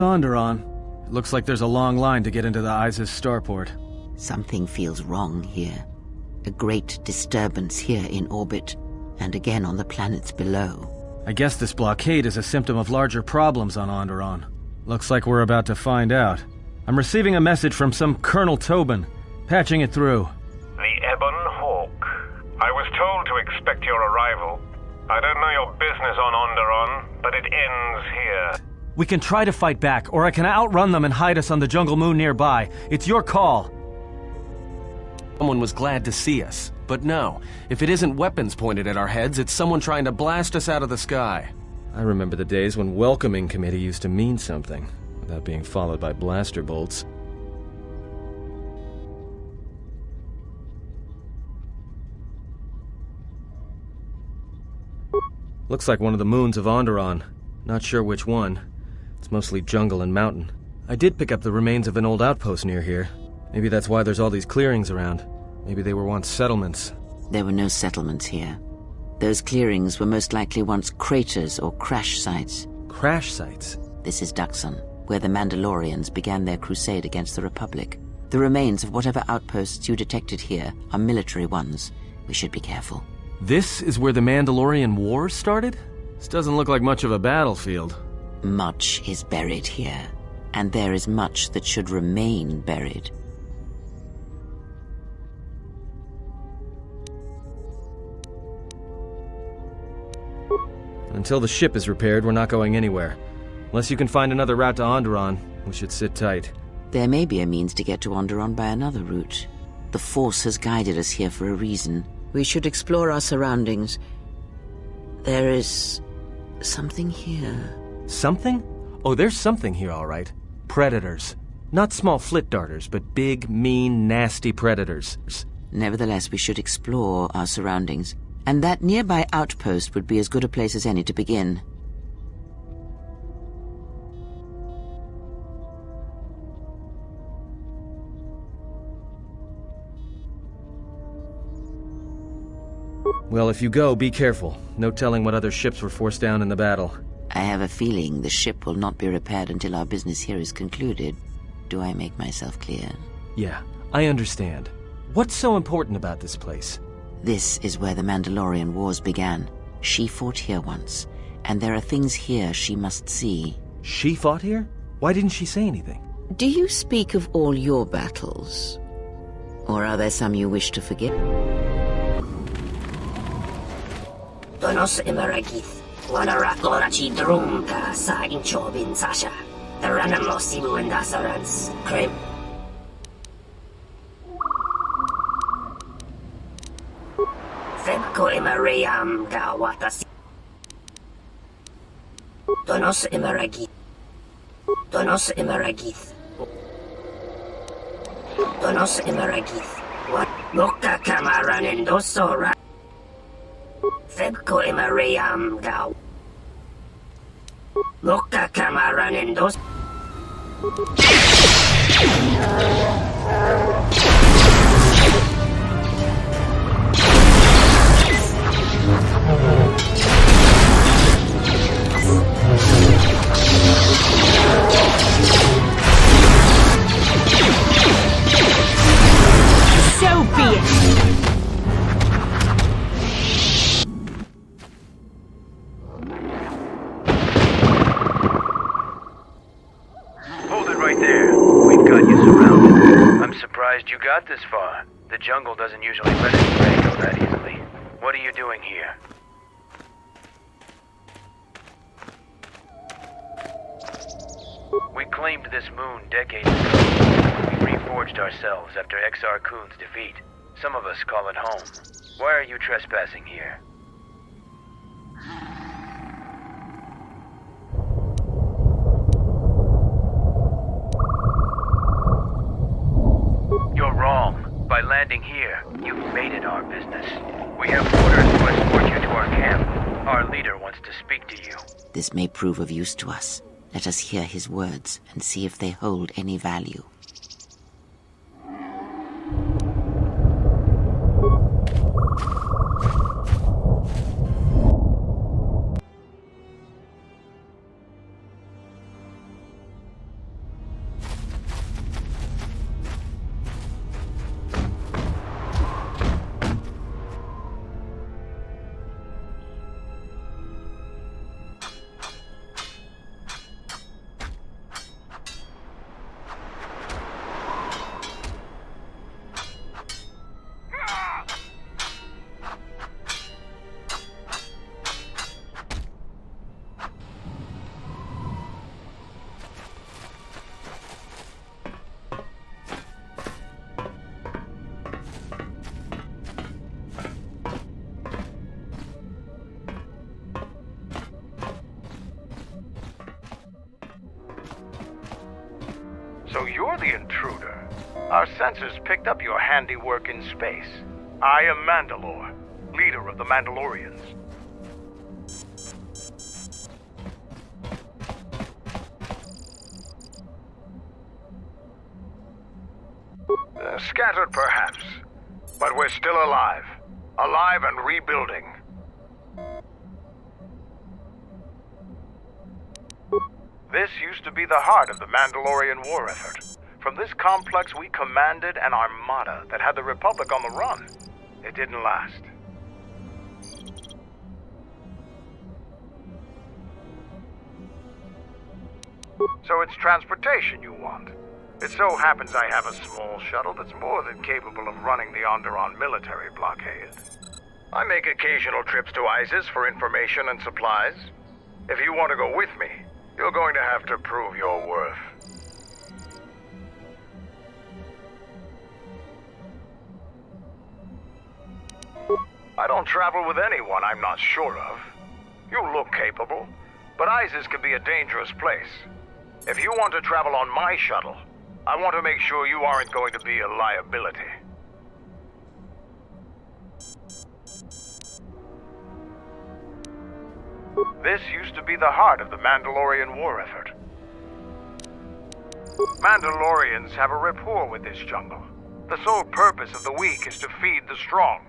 Onderon. It looks like there's a long line to get into the ISIS starport. Something feels wrong here. A great disturbance here in orbit, and again on the planets below. I guess this blockade is a symptom of larger problems on Onderon. Looks like we're about to find out. I'm receiving a message from some Colonel Tobin. Patching it through. The Ebon Hawk. I was told to expect your arrival. I don't know your business on Onderon, but it ends here. We can try to fight back, or I can outrun them and hide us on the jungle moon nearby. It's your call. Someone was glad to see us. But no, if it isn't weapons pointed at our heads, it's someone trying to blast us out of the sky. I remember the days when welcoming committee used to mean something, without being followed by blaster bolts. Looks like one of the moons of Onderon. Not sure which one. It's mostly jungle and mountain. I did pick up the remains of an old outpost near here. Maybe that's why there's all these clearings around. Maybe they were once settlements. There were no settlements here. Those clearings were most likely once craters or crash sites. Crash sites? This is Dxun, where the Mandalorians began their crusade against the Republic. The remains of whatever outposts you detected here are military ones. We should be careful. This is where the Mandalorian Wars started? This doesn't look like much of a battlefield. Much is buried here, and there is much that should remain buried. Until the ship is repaired, we're not going anywhere. Unless you can find another route to Onderon, we should sit tight. There may be a means to get to Onderon by another route. The Force has guided us here for a reason. We should explore our surroundings. There is something here. Something? Oh, there's something here, all right. Predators. Not small flit darters, but big, mean, nasty predators. Nevertheless, we should explore our surroundings. And that nearby outpost would be as good a place as any to begin. Well, if you go, be careful. No telling what other ships were forced down in the battle. I have a feeling the ship will not be repaired until our business here is concluded. Do I make myself clear? Yeah, I understand. What's so important about this place? This is where the Mandalorian Wars began. She fought here once, and there are things here she must see. She fought here? Why didn't she say anything? Do you speak of all your battles? Or are there some you wish to forget? Donos Imaragith, Wanarakorachi Drumka sa Inchobin Sasha, the Ranamo Simu and Dasarans, Kreia. Febko Imarayam Gawatasi. Donos Imaragith. Donos Imaragith. Donos Imaragith. What? Moka Kamaran and Dosora. Febko Imarayam Gaw. Moka Kamaran and Dos. So be it! Hold it right there. We've got you surrounded. I'm surprised you got this far. The jungle doesn't usually let its prey go that easily. What are you doing here? We claimed this moon decades ago. We reforged ourselves after XR Kun's defeat. Some of us call it home. Why are you trespassing here? You're wrong. By landing here, you've made it our business. We have orders to escort you to our camp. Our leader wants to speak to you. This may prove of use to us. Let us hear his words and see if they hold any value. So you're the intruder. Our sensors picked up your handiwork in space. I am Mandalore, leader of the Mandalorians. Scattered perhaps, but we're still alive. Alive and rebuilding. This used to be the heart of the Mandalorian war effort. From this complex we commanded an armada that had the Republic on the run. It didn't last. So it's transportation you want. It so happens I have a small shuttle that's more than capable of running the Onderon military blockade. I make occasional trips to ISIS for information and supplies. If you want to go with me, you're going to have to prove your worth. I don't travel with anyone I'm not sure of. You look capable, but ISIS can be a dangerous place. If you want to travel on my shuttle, I want to make sure you aren't going to be a liability. This used to be the heart of the Mandalorian war effort. Mandalorians have a rapport with this jungle. The sole purpose of the weak is to feed the strong.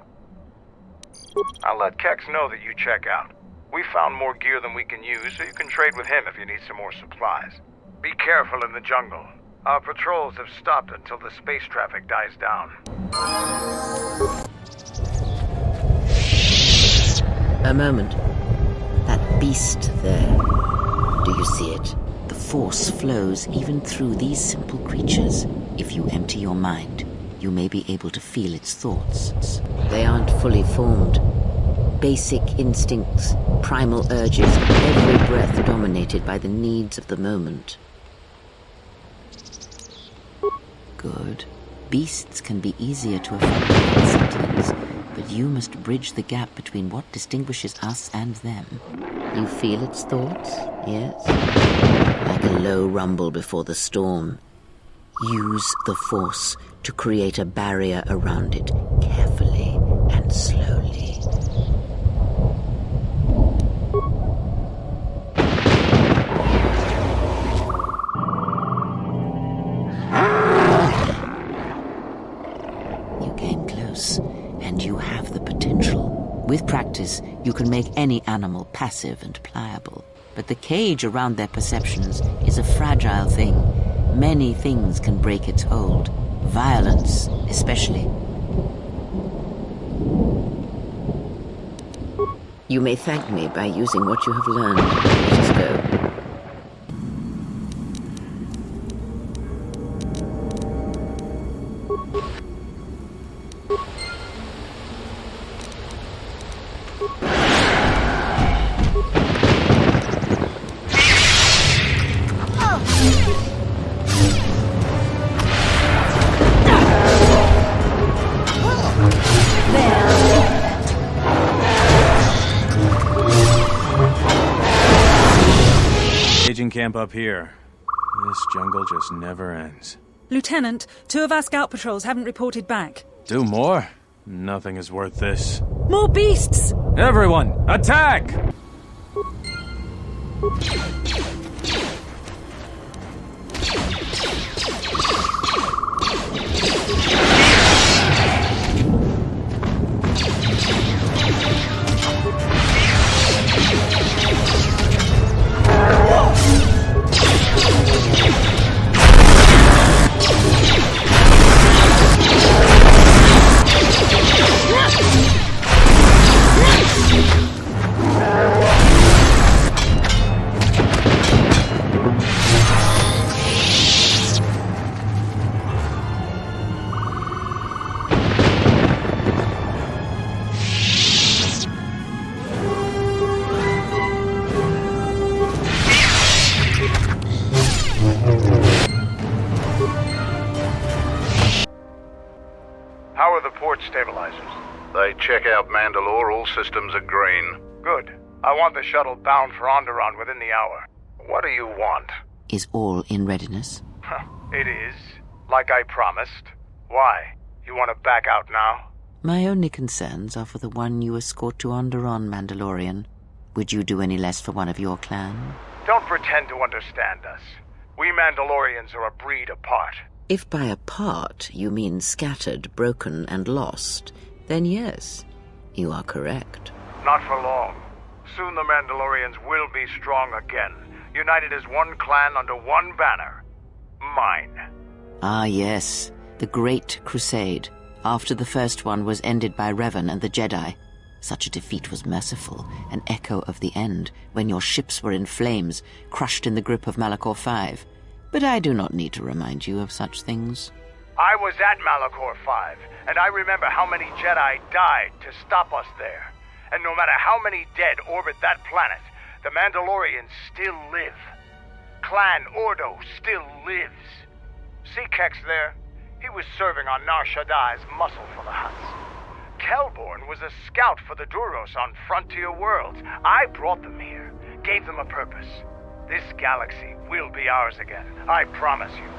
I'll let Kex know that you check out. We found more gear than we can use, so you can trade with him if you need some more supplies. Be careful in the jungle. Our patrols have stopped until the space traffic dies down. A moment. That beast there. Do you see it? The Force flows even through these simple creatures. If you empty your mind, you may be able to feel its thoughts. They aren't fully formed. Basic instincts, primal urges, every breath dominated by the needs of the moment. Good. Beasts can be easier to affect than sentience, but you must bridge the gap between what distinguishes us and them. You feel its thoughts, yes? Like a low rumble before the storm. Use the Force to create a barrier around it, carefully and slowly. You came close, and you have the potential. With practice, you can make any animal passive and pliable. But the cage around their perceptions is a fragile thing. Many things can break its hold. Violence, especially. You may thank me by using what you have learned. Let us go. Staging camp up here. This jungle just never ends. Lieutenant, 2 of our scout patrols haven't reported back. Do more? Nothing is worth this. More beasts! Everyone, attack! How are the port stabilizers? They check out Mandalore, all systems are green. Good. I want the shuttle bound for Onderon within the hour. What do you want? Is all in readiness? It is, like I promised. Why? You want to back out now? My only concerns are for the one you escort to Onderon, Mandalorian. Would you do any less for one of your clan? Don't pretend to understand us. We Mandalorians are a breed apart. If by apart you mean scattered, broken, and lost, then yes, you are correct. Not for long. Soon the Mandalorians will be strong again, united as one clan under one banner. Mine. Ah, yes, the Great Crusade, after the first one was ended by Revan and the Jedi. Such a defeat was merciful, an echo of the end, when your ships were in flames, crushed in the grip of Malachor V. But I do not need to remind you of such things. I was at Malachor V, and I remember how many Jedi died to stop us there. And no matter how many dead orbit that planet, the Mandalorians still live. Clan Ordo still lives. See Kex there? He was serving on Nar Shaddai's muscle for the Hutts. Kelborn was a scout for the Duros on Frontier Worlds. I brought them here, gave them a purpose. This galaxy will be ours again, I promise you.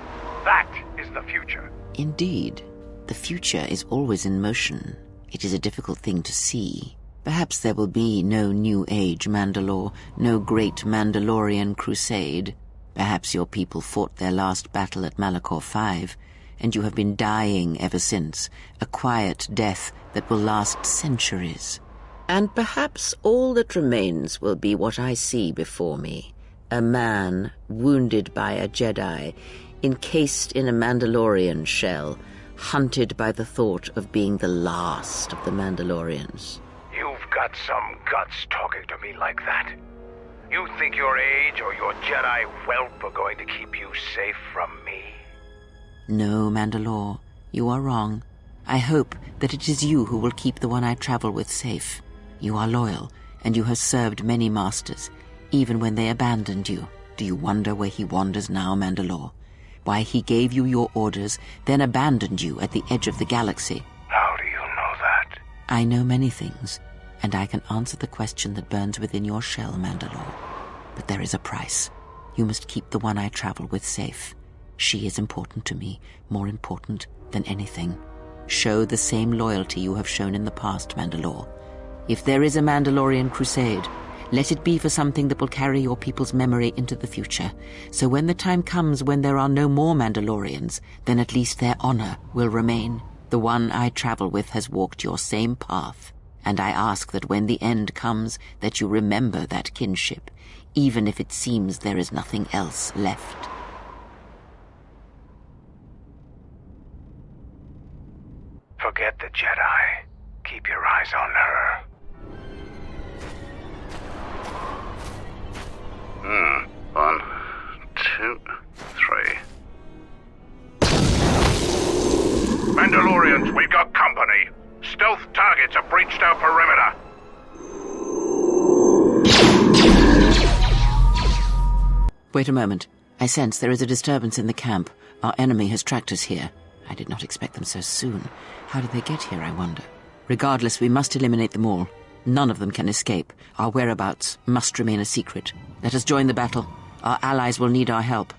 That is the future. Indeed. The future is always in motion. It is a difficult thing to see. Perhaps there will be no New Age Mandalore, no great Mandalorian crusade. Perhaps your people fought their last battle at Malachor V, and you have been dying ever since, a quiet death that will last centuries. And perhaps all that remains will be what I see before me. A man wounded by a Jedi, encased in a Mandalorian shell, hunted by the thought of being the last of the Mandalorians. You've got some guts talking to me like that. You think your age or your Jedi whelp are going to keep you safe from me? No, Mandalore, you are wrong. I hope that it is you who will keep the one I travel with safe. You are loyal, and you have served many masters, even when they abandoned you. Do you wonder where he wanders now, Mandalore? Why he gave you your orders, then abandoned you at the edge of the galaxy? How do you know that? I know many things, and I can answer the question that burns within your shell, Mandalore. But there is a price. You must keep the one I travel with safe. She is important to me, more important than anything. Show the same loyalty you have shown in the past, Mandalore. If there is a Mandalorian crusade, let it be for something that will carry your people's memory into the future. So when the time comes when there are no more Mandalorians, then at least their honor will remain. The one I travel with has walked your same path, and I ask that when the end comes, that you remember that kinship, even if it seems there is nothing else left. Forget the Jedi. Keep your eyes on her. 1, 2, 3. Mandalorians, we've got company. Stealth targets have breached our perimeter. Wait a moment. I sense there is a disturbance in the camp. Our enemy has tracked us here. I did not expect them so soon. How did they get here, I wonder? Regardless, we must eliminate them all. None of them can escape. Our whereabouts must remain a secret. Let us join the battle. Our allies will need our help.